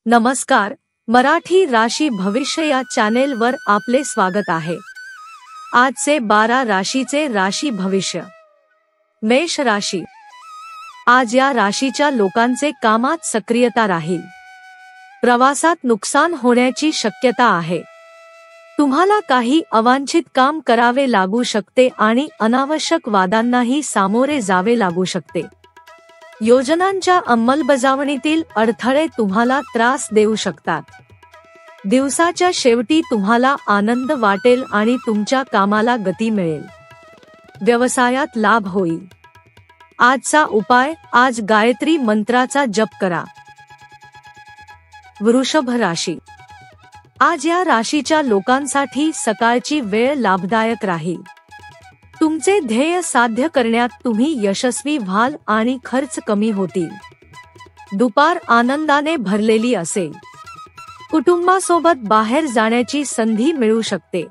नमस्कार, मराठी राशी भविष्य या चॅनेलवर आपले स्वागत आहे। आजचे 12 राशीचे राशी भविष्य। मेष राशी। आज या राशीच्या लोकांचे कामात सक्रियता राहील। प्रवासात नुकसान होण्याची शक्यता आहे। तुम्हाला काही अवांछित काम करावे लागू शकते आणि अनावश्यक वादांनाही सामोरे जावे लागू शकते। योजनांच्या अंमलबजावणीतील अडथळे तुम्हाला त्रास देऊ शकतात। दिवसाच्या शेवटी तुम्हाला आनंद वाटेल आणि तुमच्या कामाला गती मिळेल। व्यवसायात लाभ होईल। आजचा उपाय, आज गायत्री मंत्राचा जप करा। वृषभ राशी। आज या राशीच्या लोकांसाठी सकाळची वेळ लाभदायक राहील। तुमचे ध्येय साध्य करण्यात तुम्ही यशस्वी व्हाल आणि खर्च कमी होतील। दुपार आनंदाने भरलेली असेल। कुटुंबासोबत बाहेर जाण्याची संधी मिळू शकते।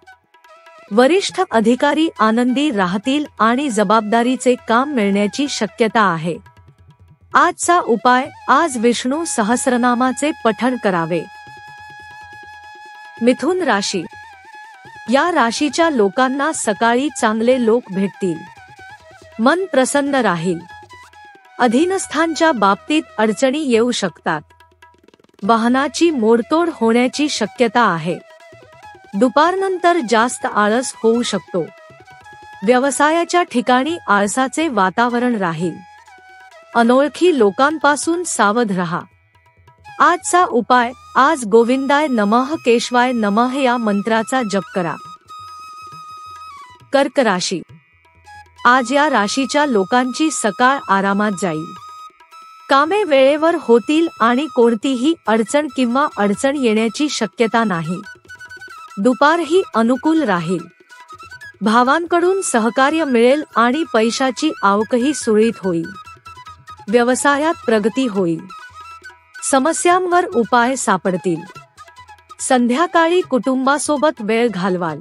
वरिष्ठ अधिकारी आनंदी राहतील आणि जबाबदारीचे काम मिळण्याची शक्यता आहे। आजचा उपाय, आज विष्णू सहस्रनामाचे पठण करावे। मिथुन राशी। या राशीच्या लोकांना सकाळी चांगले लोक भेटतील। मन प्रसन्न राहील। अधीनस्थांच्या बाबतीत अडचणी येऊ शकतात। वाहनाची मोडतोड होण्याची शक्यता आहे। दुपारनंतर जास्त आळस होऊ शकतो। व्यवसायाच्या ठिकाणी आळसाचे वातावरण राहील। अनोळखी लोकांपासून सावध रहा। आजचा उपाय, आज गोविंदाय नमः केशवाय नमः या मंत्राचा जप करा। कर्क राशी। आज या राशीच्या लोकांची सकाळ आरामात जाईल। कामे वेळेवर होतील आणि कोणतीही अडचण येण्याची शक्यता नाही। दुपारही अनुकूल राहील। भावांकडून सहकार्य मिळेल आणि पैशाची आवकही सुरळीत होईल। व्यवसायात प्रगती होईल। समस्यांवर उपाय सापडतील। संध्याकाळी कुटुंबासोबत वेळ घालवाल।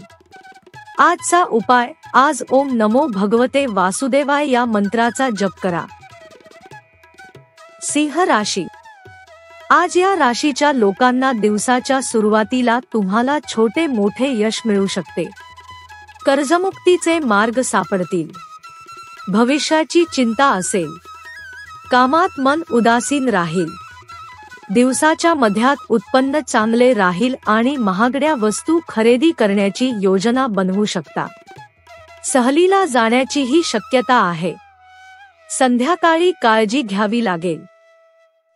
आजचा उपाय, आज ओम नमो भगवते वासुदेवाय या मंत्राचा जप करा। सिंह राशी। आज या राशीच्या लोकांना दिवसाच्या सुरुवातीला तुम्हाला छोटे मोठे यश मिळू शकते। कर्जमुक्तीचे मार्ग सापडतील। भविष्याची चिंता असेल। कामात मन उदासीन राहील। दिवसाच्या मध्यात उत्पन्न चांगले राहील आणि महागड्या वस्तू खरेदी करण्याची योजना बनवू शकता। सहलीला जाण्याचीही शक्यता आहे। संध्याकाळी काळजी घ्यावी लागेल।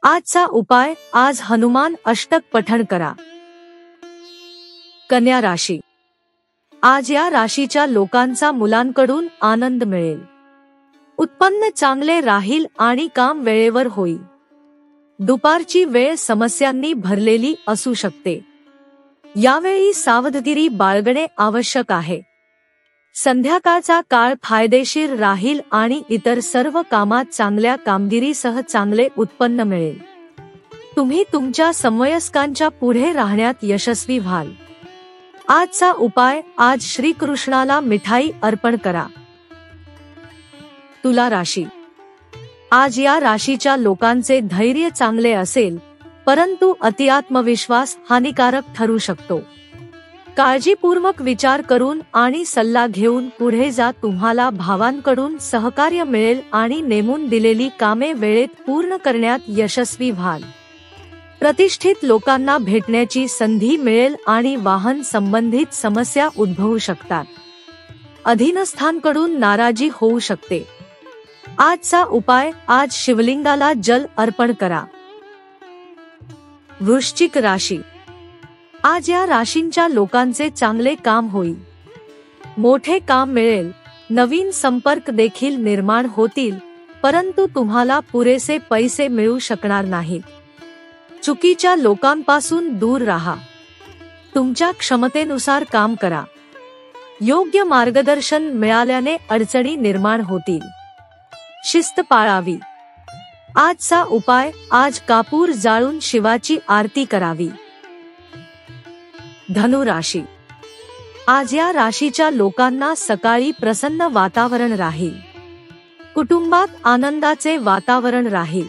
आजचा उपाय, आज हनुमान अष्टक पठण करा। कन्या राशी। आज या राशीच्या लोकांचा मुलांकडून आनंद मिळेल। उत्पन्न चांगले राहील आणि काम वेळेवर होईल। दुपारची वेळ समस्यांनी भरलेली असू शकते। यावेळी सावधगिरी बाळगणे आवश्यक आहे। संध्याकाळचा काळ फायदेशीर राहील आणि इतर सर्व कामात चांगल्या कामगिरीसह चांगले उत्पन्न मिळेल। तुम्ही तुमच्या समवयस्कांच्या पुढे राहण्यात यशस्वी व्हाल। आजचा उपाय, आज श्रीकृष्णाला मिठाई अर्पण करा। तुला राशी। आज या राशीच्या लोकांचे धैर्य चांगले असेल, परंतु अति आत्मविश्वास हानिकारक ठरू शकतो। काळजीपूर्वक विचार करून आणि सल्ला घेऊन पुढे जा। तुम्हाला भावांकडून सहकार्य मिळेल आणि नेमून दिलेली कामे वेळेत पूर्ण करण्यात यशस्वी व्हाल। प्रतिष्ठित लोकांना भेटण्याची संधी मिळेल आणि वाहन संबंधित समस्या उद्भवू शकतात। अधीनस्थांकडून नाराजी होऊ शकते। आजचा उपाय, आज शिवलिंगाला जल अर्पण करा। वृश्चिक राशी। आज या राशींच्या लोकांचे चांगले काम होईल। मोठे काम मिळेल। नवीन संपर्क देखील निर्माण होतील, परंतु तुम्हाला पुरेसे पैसे मिळू शकणार नाहीत। चुकीच्या लोकांपासून दूर राहा। तुमच्या क्षमतेनुसार काम करा। योग्य मार्गदर्शन मिळाल्याने अडचणी निर्माण होतील। शिस्त पाळावी। आजचा उपाय, आज कापूर जाळून शिवाची आरती करावी। धनु राशी। आज या राशीच्या लोकांना सकाळी प्रसन्न वातावरण राहील। कुटुंबात आनंदाचे वातावरण राहील।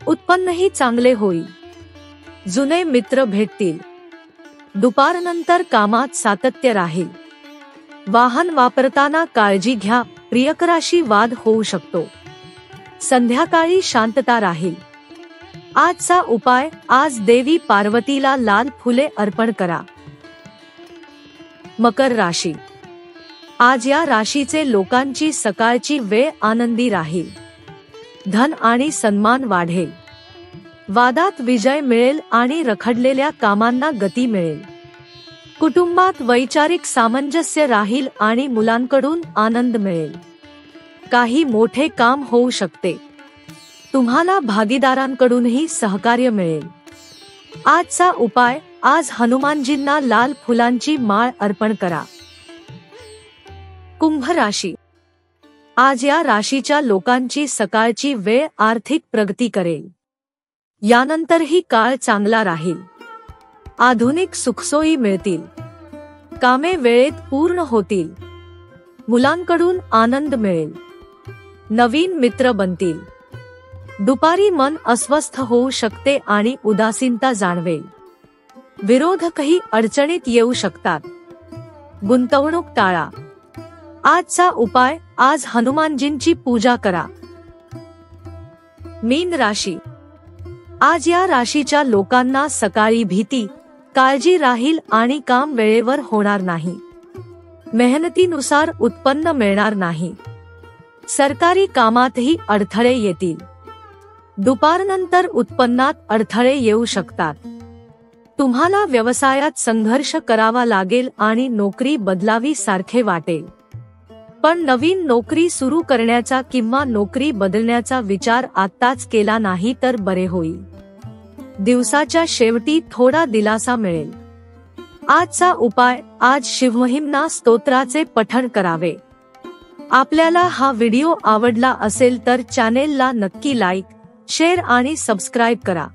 उत्पन्नही चांगले होईल। जुने मित्र भेटतील. दुपारनंतर कामात सातत्य राहील. वाहन वापरताना काळजी घ्या, प्रियकराशी वाद होऊ शकतो. संध्याकाळी शांतता राहील. आजचा उपाय, आज देवी पार्वतीला लाल फुले अर्पण करा. मकर राशी. आज या राशीचे लोकांची सकाळची वेळ आनंदी राहील. धन आणि सन्मान वाढेल. वादात विजय मिळेल आणि रखडलेल्या कामांना गती मिळेल. कुटुंबात वैचारिक सामंजस्य राहील आणि मुलांकडून आनंद मिळेल. काही मोठे काम होऊ शकते. तुम्हाला भागीदारांकडूनही सहकार्य मिळेल. आजचा उपाय, आज हनुमानजींना लाल फुलांची माळ अर्पण करा. कुंभ राशी. आज या राशीच्या लोकांची सकाळची वेळ आर्थिक प्रगती करेल. यानंतरही काळ चांगला राहील. आधुनिक सुखसोयी मिळतील. कामे वेळेत पूर्ण होतील. मुलांकडून आनंद मिळेल. नवीन मित्र बनतील. दुपारी मन अस्वस्थ होऊ शकते आणि उदासीनता जाणवेल. विरोधकही अडचणीत येऊ शकतात. गुंतवणूक टाळा. आजचा उपाय, आज हनुमानजींची पूजा करा. मीन राशी. आज या राशीच्या लोकांना सकाळी भीती, काळजी राहील आणि काम वेळेवर होणार नाही. मेहनतीनुसार उत्पन्न मिळणार नाही. सरकारी कामातही अडथळे येतील. दुपारनंतर उत्पन्नात अडथळे येऊ शकतात. तुम्हाला व्यवसायात संघर्ष करावा लागेल आणि नोकरी बदलावी सारखे वाटेल. पण नवीन नोकरी सुरू करण्याचा किंवा नोकरी बदलण्याचा विचार आत्ताच केला नाही तर बरे होईल. दिवसाच्या शेवटी थोडा दिलासा मिळेल. आजचा उपाय, आज शिवमहिम्ना स्तोत्राचे पठण करावे. आपल्याला हा व्हिडिओ आवडला असेल तर चॅनेलला नक्की लाईक, शेअर आणि सबस्क्राईब करा.